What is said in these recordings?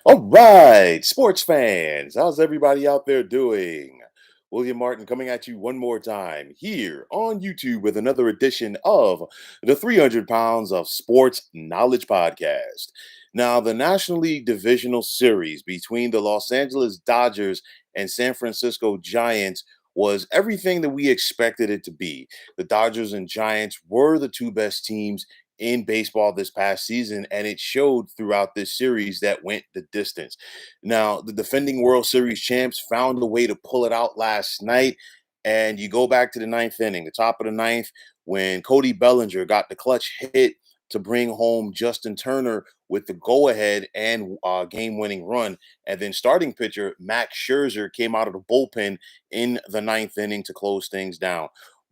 All right, sports fans, how's everybody out there doing? William Martin coming at you one more time here on YouTube with another edition of the 300 Pounds of Sports Knowledge Podcast. Now, the National League Divisional Series between the Los Angeles Dodgers and San Francisco Giants was everything that we expected it to be. The Dodgers and Giants were the two best teams in baseball this past season, and it showed throughout this series that went the distance. Now, the defending World Series champs found a way to pull it out last night, and you go back to the ninth inning, the top of the ninth, when Cody Bellinger got the clutch hit to bring home Justin Turner with the go-ahead and game-winning run, and then starting pitcher Max Scherzer came out of the bullpen in the ninth inning to close things down.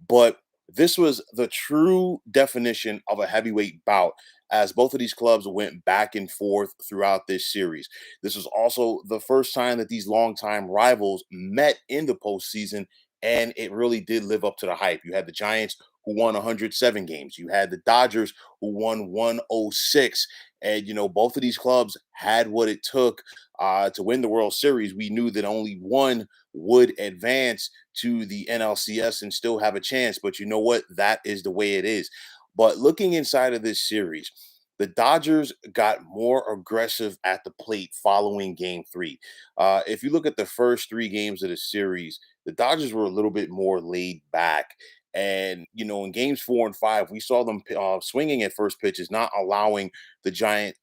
But this was the true definition of a heavyweight bout as both of these clubs went back and forth throughout this series. This was also the first time that these longtime rivals met in the postseason, and it really did live up to the hype. You had the Giants who won 107 games. You had the Dodgers who won 106. And, both of these clubs had what it took to win the World Series. We knew that only one would advance to the NLCS and still have a chance. But you know what? That is the way it is. But looking inside of this series, the Dodgers got more aggressive at the plate following game three. If you look at the first three games of the series, the Dodgers were a little bit more laid back. And, in games four and five, we saw them swinging at first pitches, not allowing the Giant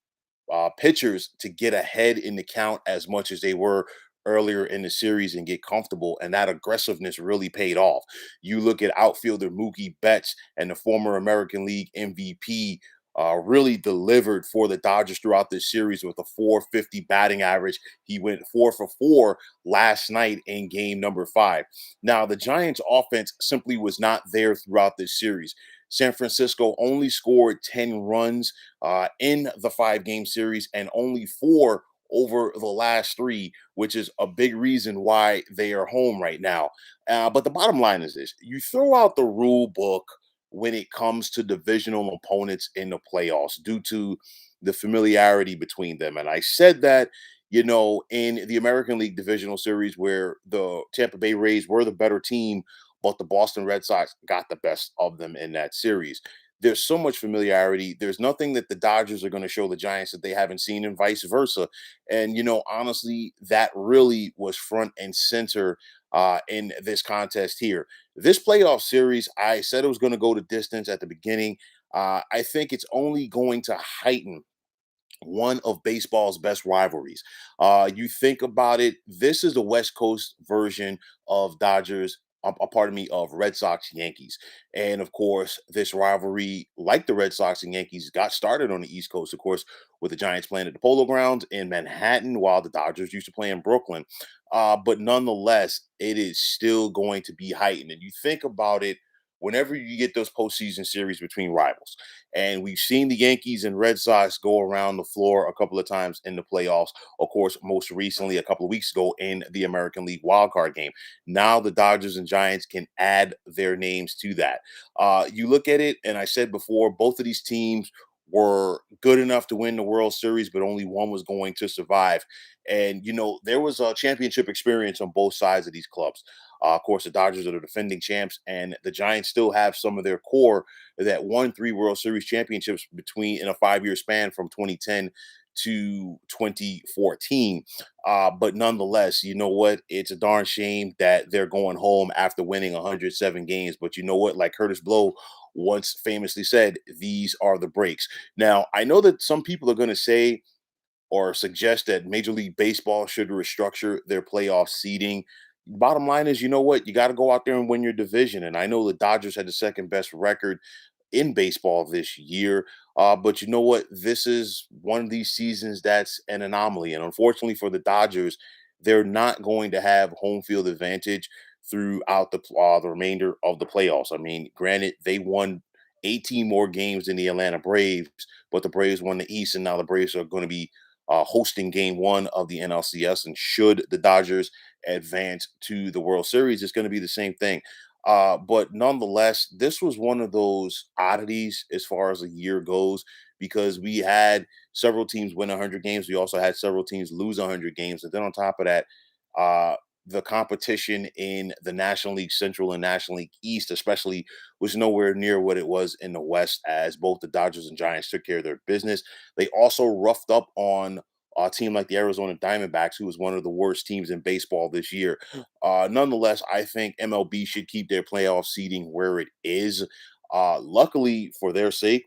pitchers to get ahead in the count as much as they were earlier in the series and get comfortable. And that aggressiveness really paid off. You look at outfielder Mookie Betts and the former American League MVP. Really delivered for the Dodgers throughout this series with a 450 batting average. He went 4 for 4 last night in game number five. Now, the Giants' offense simply was not there throughout this series. San Francisco only scored 10 runs in the 5 game series and only four over the last three, which is a big reason why they are home right now. But the bottom line is this: you throw out the rule book when it comes to divisional opponents in the playoffs due to the familiarity between them. And I said that. In the American League Divisional Series, where the Tampa Bay Rays were the better team, but the Boston Red Sox got the best of them in that series. There's so much familiarity. There's nothing that the Dodgers are going to show the Giants that they haven't seen, and vice versa. And, honestly, that really was front and center in this contest here. This playoff series, I said it was going to go to distance at the beginning. I think it's only going to heighten one of baseball's best rivalries. You think about it, this is the West Coast version of Dodgers. Pardon me, of Red Sox Yankees. And of course, this rivalry, like the Red Sox and Yankees, got started on the East Coast, of course, with the Giants playing at the Polo Grounds in Manhattan, while the Dodgers used to play in Brooklyn. But nonetheless, it is still going to be heightened. And you think about it, whenever you get those postseason series between rivals. And we've seen the Yankees and Red Sox go around the floor a couple of times in the playoffs. Of course, most recently, a couple of weeks ago in the American League wildcard game. Now the Dodgers and Giants can add their names to that. You look at it, and I said before, both of these teams were good enough to win the World Series, but only one was going to survive. And, there was a championship experience on both sides of these clubs. Of course, the Dodgers are the defending champs, and the Giants still have some of their core that won 3 World Series championships between in a 5 year span from 2010 to 2014. But nonetheless, you know what? It's a darn shame that they're going home after winning 107 games. But you know what? Like Curtis Blow once famously said, these are the breaks. Now, I know that some people are going to say or suggest that Major League Baseball should restructure their playoff seeding. Bottom line is, you know what? You got to go out there and win your division. And I know the Dodgers had the second best record in baseball this year. But you know what? This is one of these seasons that's an anomaly. And unfortunately for the Dodgers, they're not going to have home field advantage throughout the remainder of the playoffs. I mean, granted, they won 18 more games than the Atlanta Braves, but the Braves won the East, and now the Braves are going to be hosting game one of the NLCS. And should the Dodgers advance to the World Series, it's going to be the same thing. But nonetheless, this was one of those oddities as far as a year goes because we had several teams win 100 games. We also had several teams lose 100 games. And then on top of that, uh, the competition in the National League Central and National League East, especially, was nowhere near what it was in the West, as both the Dodgers and Giants took care of their business. They also roughed up on a team like the Arizona Diamondbacks, who was one of the worst teams in baseball this year. Nonetheless, I think MLB should keep their playoff seeding where it is. Luckily for their sake,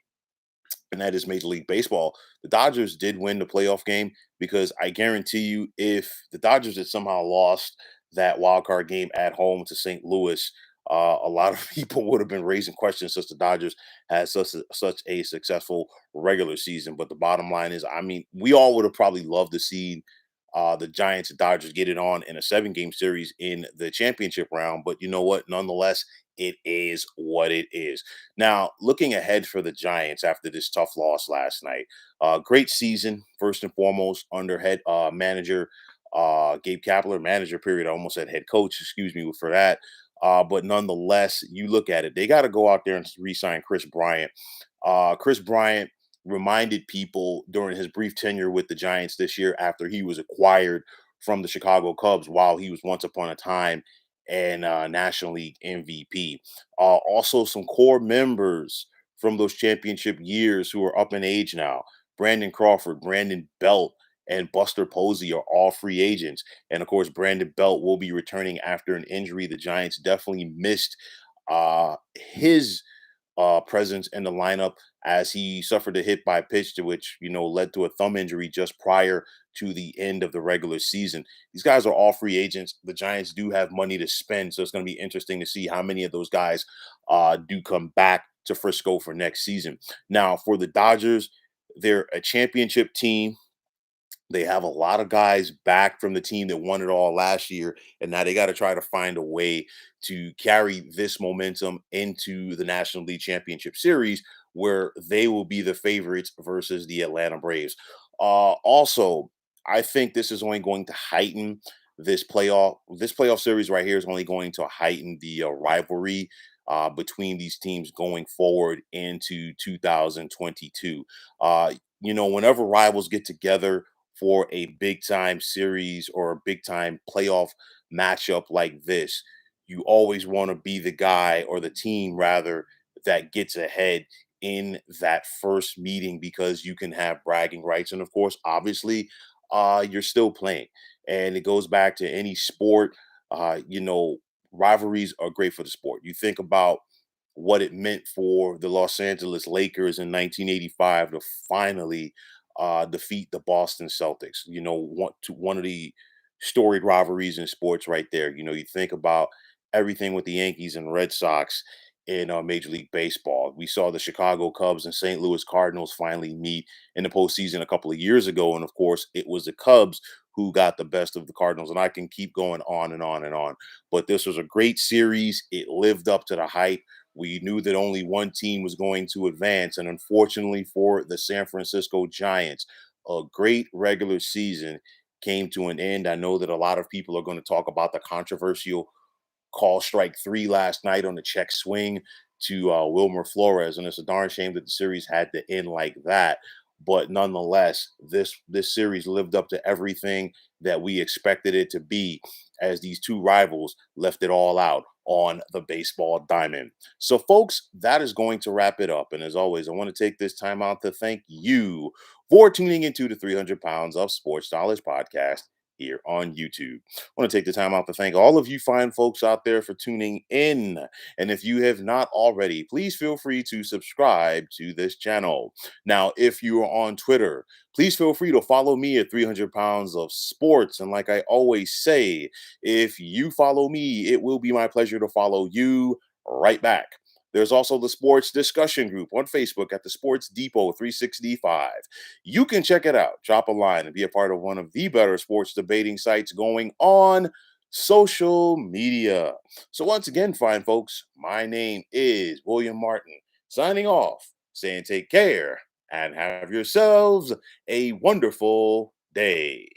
and that is Major League Baseball, the Dodgers did win the playoff game, because I guarantee you, if the Dodgers had somehow lost that wild card game at home to St. Louis, a lot of people would have been raising questions since the Dodgers had such a successful regular season. But the bottom line is, I mean, we all would have probably loved to see the Giants and Dodgers get it on in a 7 game series in the championship round. But you know what? Nonetheless, it is what it is. Now, looking ahead for the Giants after this tough loss last night, great season, first and foremost, under head manager Gabe Kapler, manager, period. I almost said head coach, excuse me for that. But nonetheless, you look at it, they got to go out there and re sign Chris Bryant. Chris Bryant reminded people during his brief tenure with the Giants this year, after he was acquired from the Chicago Cubs, while he was once upon a time and National League MVP. Also, some core members from those championship years who are up in age now. Brandon Crawford, Brandon Belt, and Buster Posey are all free agents. And of course, Brandon Belt will be returning after an injury. The Giants definitely missed his presence in the lineup, as he suffered a hit by pitch, to which, led to a thumb injury just prior to the end of the regular season. These guys are all free agents. The Giants do have money to spend, so it's going to be interesting to see how many of those guys do come back to Frisco for next season. Now, for the Dodgers, they're a championship team. They have a lot of guys back from the team that won it all last year, and now they got to try to find a way to carry this momentum into the National League Championship Series, where they will be the favorites versus the Atlanta Braves. Also, I think this is only going to heighten this playoff series right here is only going to heighten the rivalry between these teams going forward into 2022. Whenever rivals get together for a big time series or a big time playoff matchup like this, you always want to be the guy, or the team rather, that gets ahead in that first meeting, because you can have bragging rights. And of course, obviously, you're still playing. And it goes back to any sport. Rivalries are great for the sport. You think about what it meant for the Los Angeles Lakers in 1985 to finally defeat the Boston Celtics. One of the storied rivalries in sports right there. You think about everything with the Yankees and Red Sox in Major League Baseball. We saw the Chicago Cubs and St. Louis Cardinals finally meet in the postseason a couple of years ago, and of course, it was the Cubs who got the best of the Cardinals. And I can keep going on and on and on. But this was a great series. It lived up to the hype. We knew that only one team was going to advance. And unfortunately for the San Francisco Giants, a great regular season came to an end. I know that a lot of people are going to talk about the controversial call strike three last night on the check swing to Wilmer Flores, and it's a darn shame that the series had to end like that. But nonetheless, this series lived up to everything that we expected it to be, as these two rivals left it all out on the baseball diamond. So, folks, that is going to wrap it up. And as always, I want to take this time out to thank you for tuning into the 300 Pounds of Sports Knowledge podcast here on YouTube. I want to take the time out to thank all of you fine folks out there for tuning in. And if you have not already, please feel free to subscribe to this channel. Now, if you are on Twitter, please feel free to follow me at 300 Pounds of Sports. And like I always say, if you follow me, it will be my pleasure to follow you right back. There's also the sports discussion group on Facebook at the Sports Depot 365. You can check it out, drop a line, and be a part of one of the better sports debating sites going on social media. So, once again, fine folks, my name is William Martin, signing off, saying take care and have yourselves a wonderful day.